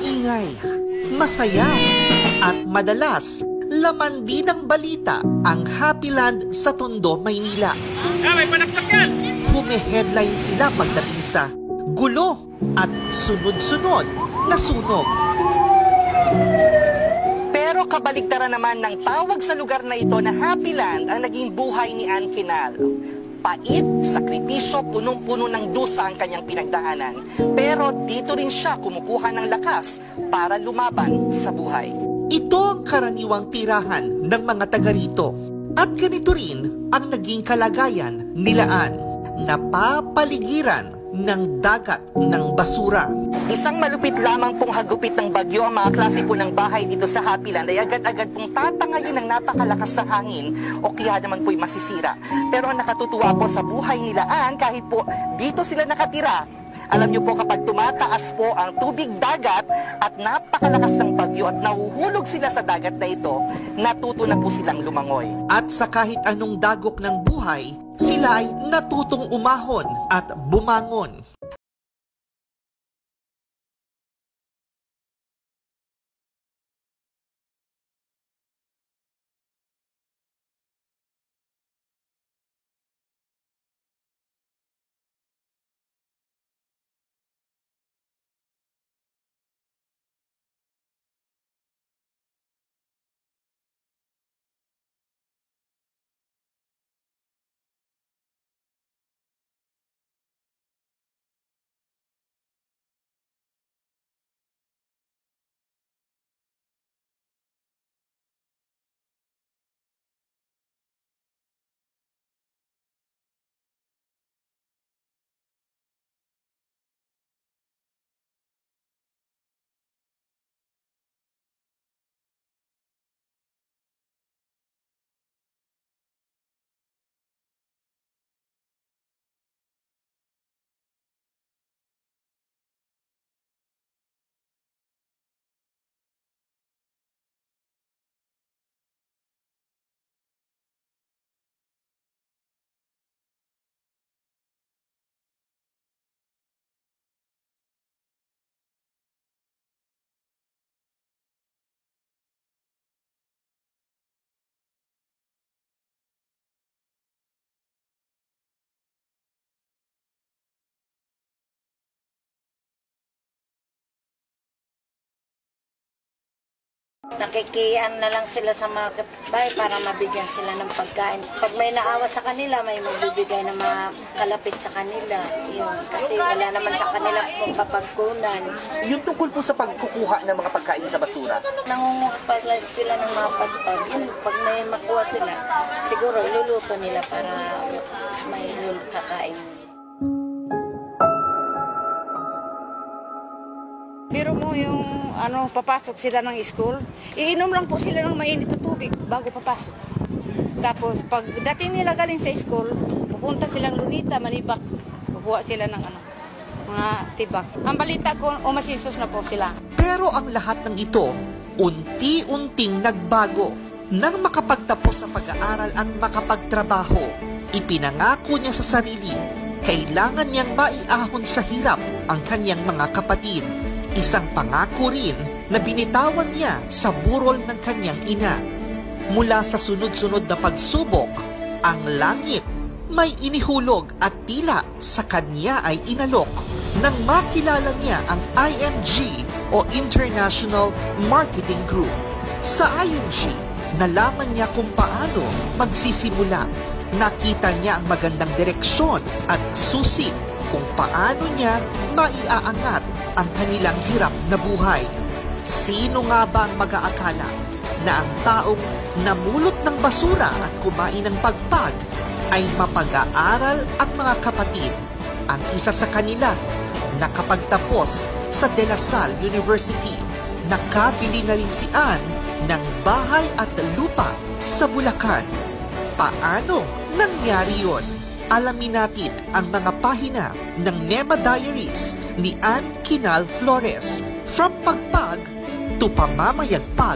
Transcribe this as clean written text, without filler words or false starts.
Maingay, masaya, at madalas, laman din ng balita ang Happyland sa Tondo, Maynila. May panaksak yan! Hume-headline sila pagdating sa gulo at sunod-sunod na sunog. Pero kabaligtaran naman ng tawag sa lugar na ito na Happyland ang naging buhay ni Ann Quinal. Pait, sakripisyo, punong-puno ng dusa ang kanyang pinagdaanan. Pero dito rin siya kumukuha ng lakas para lumaban sa buhay. Ito ang karaniwang tirahan ng mga taga rito. At ganito rin ang naging kalagayan nila Ann, napapaligiran ng dagat ng basura. Isang malupit lamang pong hagupit ng bagyo ang mga klase po ng bahay dito sa Happyland ay agad-agad pong tatangayin ng napakalakas na hangin o kaya naman po'y masisira. Pero ang nakatutuwa po sa buhay nila Ann, kahit po dito sila nakatira, alam niyo po kapag tumataas po ang tubig dagat at napakalakas ng bagyo at nahuhulog sila sa dagat na ito, natuto na po silang lumangoy. At sa kahit anong dagok ng buhay, sila ay natutong umahon at bumangon. Nakikian na lang sila sa mga kapitbahay para mabigyan sila ng pagkain. Pag may naawa sa kanila, may magbibigay na mga kalapit sa kanila. Yun. Kasi wala naman sa kanila papagkunan. Yung tungkol po sa pagkukuha ng mga pagkain sa basura? Nangunguha pala sila ng mga pagpag. Yun, pag may makuha sila, siguro iluluto nila para may kakain. Biro mo yung papasok sila ng school, iinom lang po sila ng mainit na tubig bago papasok. Tapos pag dating nila galing sa school, pupunta silang Lunita, Manibak, kukuha sila ng mga tibak. Ang balita ko, umasisos na po sila. Pero ang lahat ng ito, unti-unting nagbago. Nang makapagtapos sa pag-aaral at makapagtrabaho, ipinangako niya sa sarili, kailangan niyang maiahon sa hirap ang kanyang mga kapatid. Isang pangako rin na binitawan niya sa burol ng kanyang ina. Mula sa sunod-sunod na pagsubok, ang langit may inihulog at tila sa kanya ay inalok nang makilala niya ang IMG o International Marketing Group. Sa IMG, nalaman niya kung paano magsisimula. Nakita niya ang magandang direksyon at susi kung paano niya maiaangat ang kanilang hirap na buhay. Sino nga ba ang mag-aakala na ang taong namulot ng basura at kumain ng pagpag ay mapag-aaral ang mga kapatid? Ang isa sa kanila, nakapagtapos sa De La Salle University, nakabili na rin si Ann ng bahay at lupa sa Bulacan. Paano nangyari yun? Alamin natin ang mga pahina ng Mema Diaries ni Ann Quinal Flores, from pagpag to pamamayagpag.